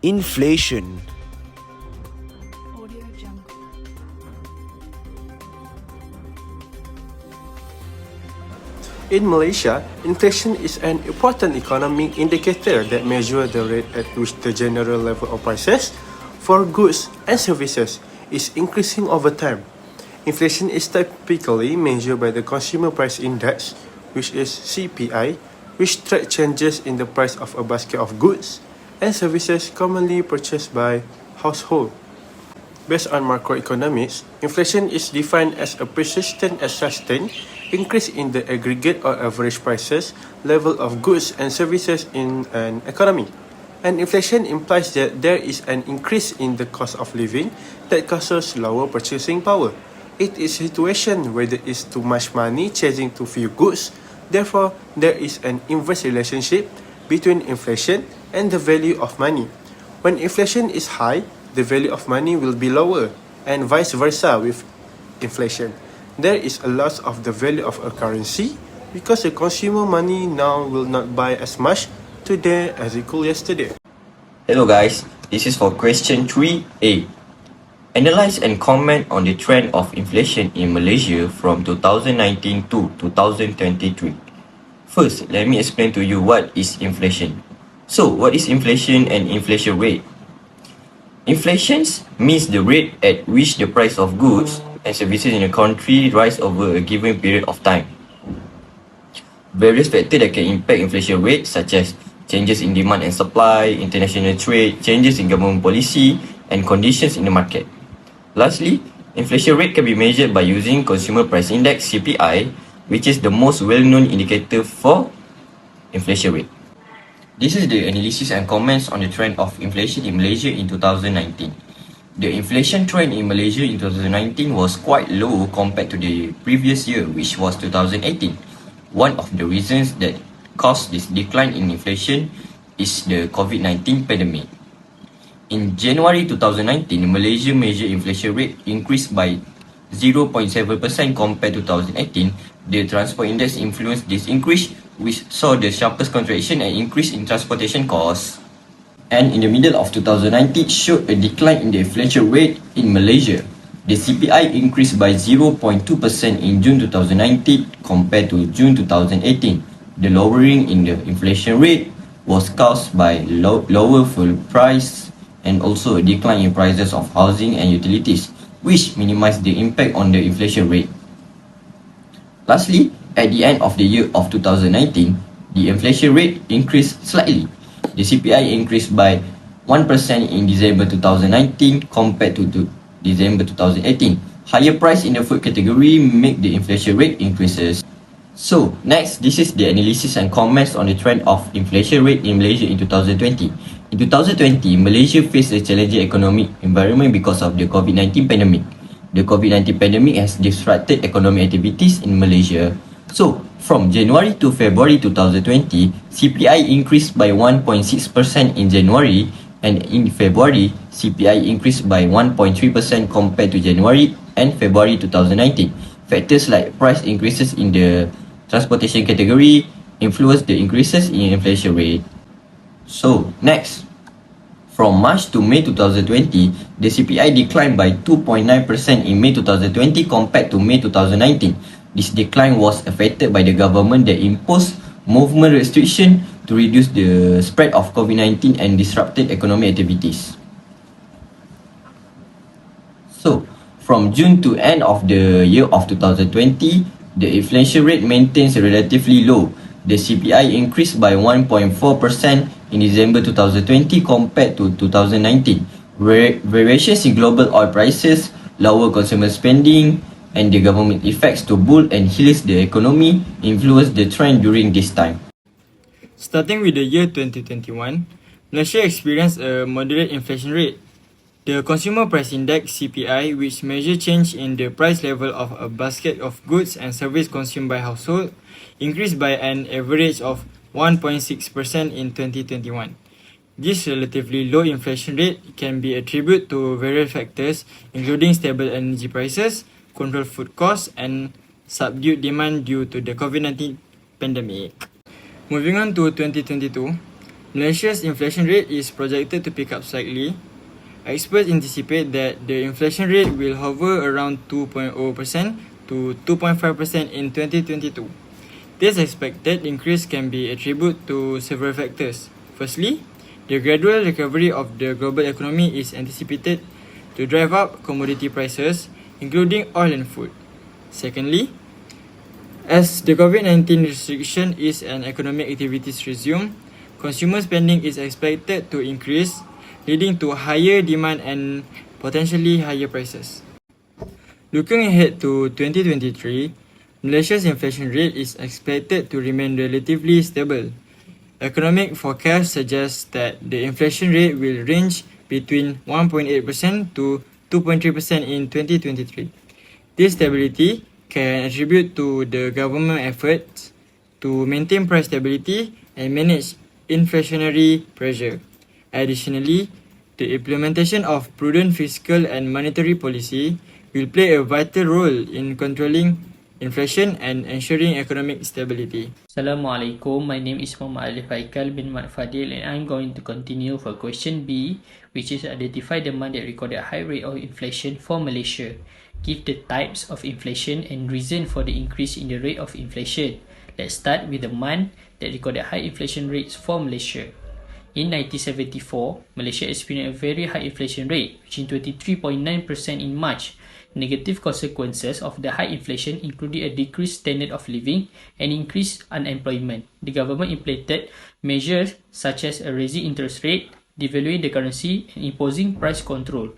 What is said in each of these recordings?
Inflation. In Malaysia, inflation is an important economic indicator that measures the rate at which the general level of prices for goods and services is increasing over time. Inflation is typically measured by the Consumer Price Index, which is CPI, which tracks changes in the price of a basket of goods and services commonly purchased by households. Based on macroeconomics, inflation is defined as a persistent and sustained increase in the aggregate or average prices level of goods and services in an economy. And inflation implies that there is an increase in the cost of living that causes lower purchasing power. It is a situation where there is too much money chasing too few goods. Therefore, there is an inverse relationship between inflation and the value of money. When inflation is high, the value of money will be lower, and vice versa with inflation. There is a loss of the value of a currency because the consumer money now will not buy as much today as it could yesterday. Hello guys, this is for question 3A. Analyze and comment on the trend of inflation in Malaysia from 2019 to 2023. First, let me explain to you what is inflation. So, what is inflation and inflation rate? Inflation means the rate at which the price of goods and services in a country rise over a given period of time. Various factors that can impact inflation rate such as changes in demand and supply, international trade, changes in government policy, and conditions in the market. Lastly, inflation rate can be measured by using Consumer Price Index (CPI), which is the most well-known indicator for inflation rate. This is the analysis and comments on the trend of inflation in Malaysia in 2019. The inflation trend in Malaysia in 2019 was quite low compared to the previous year, which was 2018. One of the reasons that caused this decline in inflation is the COVID-19 pandemic. In January 2019, Malaysia major inflation rate increased by 0.7% compared to 2018. The transport index influenced this increase, which saw the sharpest contraction and increase in transportation costs. And in the middle of 2019 showed a decline in the inflation rate in Malaysia. The CPI increased by 0.2% in June 2019 compared to June 2018. The lowering in the inflation rate was caused by lower fuel price and also a decline in prices of housing and utilities, which minimized the impact on the inflation rate. Lastly, at the end of the year of 2019, the inflation rate increased slightly. The CPI increased by 1% in December 2019 compared to December 2018. Higher price in the food category make the inflation rate increases. So, next, this is the analysis and comments on the trend of inflation rate in Malaysia in 2020. In 2020, Malaysia faced a challenging economic environment because of the COVID-19 pandemic. The COVID-19 pandemic has disrupted economic activities in Malaysia. So, from January to February 2020, CPI increased by 1.6% in January, and in February, CPI increased by 1.3% compared to January and February 2019. Factors like price increases in the transportation category influenced the increases in inflation rate. So, next. From March to May 2020, the CPI declined by 2.9% in May 2020 compared to May 2019. This decline was affected by the government that imposed movement restriction to reduce the spread of COVID-19 and disrupted economic activities. So, from June to end of the year of 2020, the inflation rate maintains relatively low. The CPI increased by 1.4% in December 2020 compared to 2019. Variations in global oil prices, lower consumer spending, and the government effects to boost and heal the economy influenced the trend during this time. Starting with the year 2021, Malaysia experienced a moderate inflation rate. The Consumer Price Index (CPI), which measures change in the price level of a basket of goods and services consumed by household, increased by an average of 1.6% in 2021. This relatively low inflation rate can be attributed to various factors, including stable energy prices, controlled food costs, and subdued demand due to the COVID-19 pandemic. Moving on to 2022, Malaysia's inflation rate is projected to pick up slightly. Experts anticipate that the inflation rate will hover around 2.0% to 2.5% in 2022. This expected increase can be attributed to several factors. Firstly, the gradual recovery of the global economy is anticipated to drive up commodity prices, including oil and food. Secondly, as the COVID-19 restriction ease and economic activities resume, consumer spending is expected to increase, leading to higher demand and potentially higher prices. Looking ahead to 2023, Malaysia's inflation rate is expected to remain relatively stable. Economic forecasts suggest that the inflation rate will range between 1.8% to 2.3% in 2023. This stability can attribute to the government efforts to maintain price stability and manage inflationary pressure. Additionally, the implementation of prudent fiscal and monetary policy will play a vital role in controlling inflation and ensuring economic stability. Assalamualaikum, my name is Muhammad Alif Haikal bin Mat Fadil and I'm going to continue for question B, which is identify the month that recorded a high rate of inflation for Malaysia. Give the types of inflation and reason for the increase in the rate of inflation. Let's start with the month that recorded high inflation rates for Malaysia. In 1974, Malaysia experienced a very high inflation rate, reaching 23.9% in March. Negative consequences of the high inflation included a decreased standard of living and increased unemployment. The government implemented measures such as a raising interest rate, devaluing the currency, and imposing price control.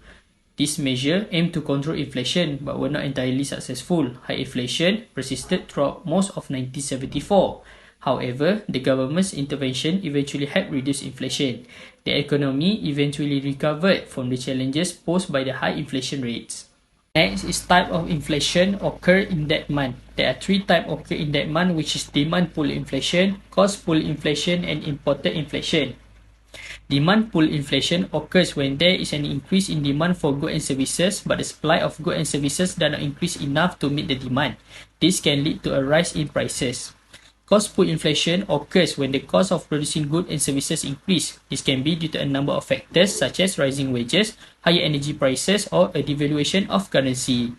This measure aimed to control inflation but were not entirely successful. High inflation persisted throughout most of 1974. However, the government's intervention eventually helped reduce inflation. The economy eventually recovered from the challenges posed by the high inflation rates. Next is type of inflation occurred in that month. There are three types occur in that month, which is demand pull inflation, cost pull inflation, and imported inflation. Demand pull inflation occurs when there is an increase in demand for goods and services, but the supply of goods and services does not increase enough to meet the demand. This can lead to a rise in prices. Cost pull inflation occurs when the cost of producing goods and services increase. This can be due to a number of factors such as rising wages, higher energy prices, or a devaluation of currency.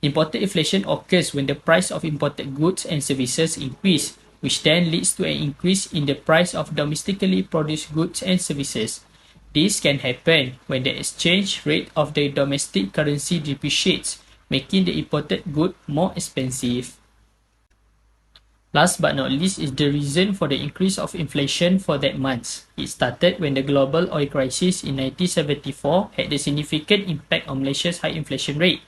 Imported inflation occurs when the price of imported goods and services increase, which then leads to an increase in the price of domestically produced goods and services. This can happen when the exchange rate of the domestic currency depreciates, making the imported good more expensive. Last but not least is the reason for the increase of inflation for that month. It started when the global oil crisis in 1974 had a significant impact on Malaysia's high inflation rate.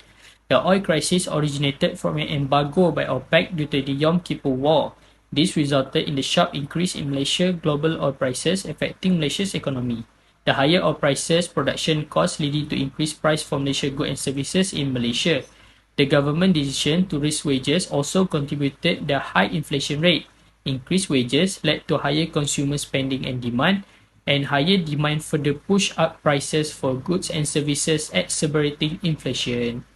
The oil crisis originated from an embargo by OPEC due to the Yom Kippur War. This resulted in the sharp increase in Malaysia's global oil prices, affecting Malaysia's economy. The higher oil prices, production costs leading to increased price for Malaysian goods and services in Malaysia. The government decision to raise wages also contributed the high inflation rate. Increased wages led to higher consumer spending and demand, and higher demand further pushed up prices for goods and services, accelerating inflation.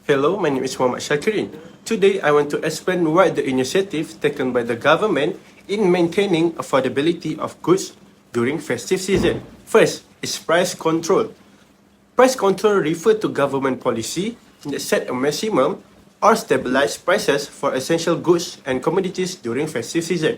Hello, my name is Muhammad Shakirin. Today, I want to explain what the initiative taken by the government in maintaining affordability of goods during festive season. First is price control. Price control refers to government policy that set a maximum or stabilized prices for essential goods and commodities during festive season.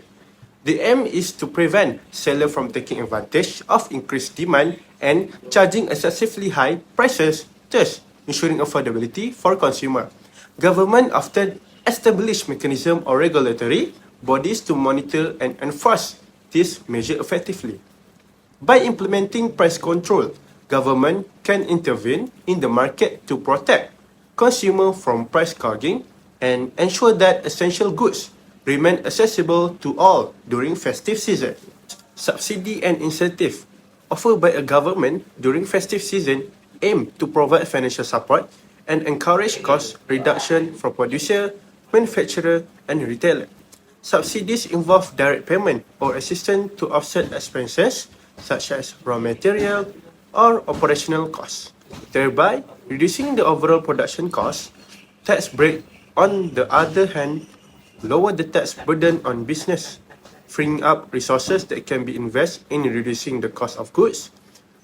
The aim is to prevent sellers from taking advantage of increased demand and charging excessively high prices, thus ensuring affordability for consumer. Government often establish mechanism or regulatory bodies to monitor and enforce this measure effectively. By implementing price control, government can intervene in the market to protect consumer from price gouging and ensure that essential goods remain accessible to all during festive season. Subsidy and incentive offered by a government during festive season aim to provide financial support and encourage cost reduction for producer, manufacturer, and retailer. Subsidies involve direct payment or assistance to offset expenses such as raw material or operational costs, thereby reducing the overall production cost. Tax break, on the other hand, lower the tax burden on business. freeing up resources that can be invested in reducing the cost of goods.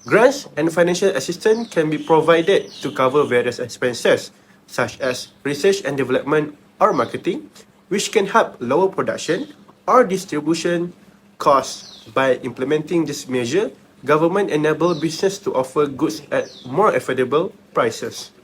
Grants and financial assistance can be provided to cover various expenses, such as research and development or marketing, which can help lower production or distribution costs. By implementing this measure, government enable business to offer goods at more affordable prices.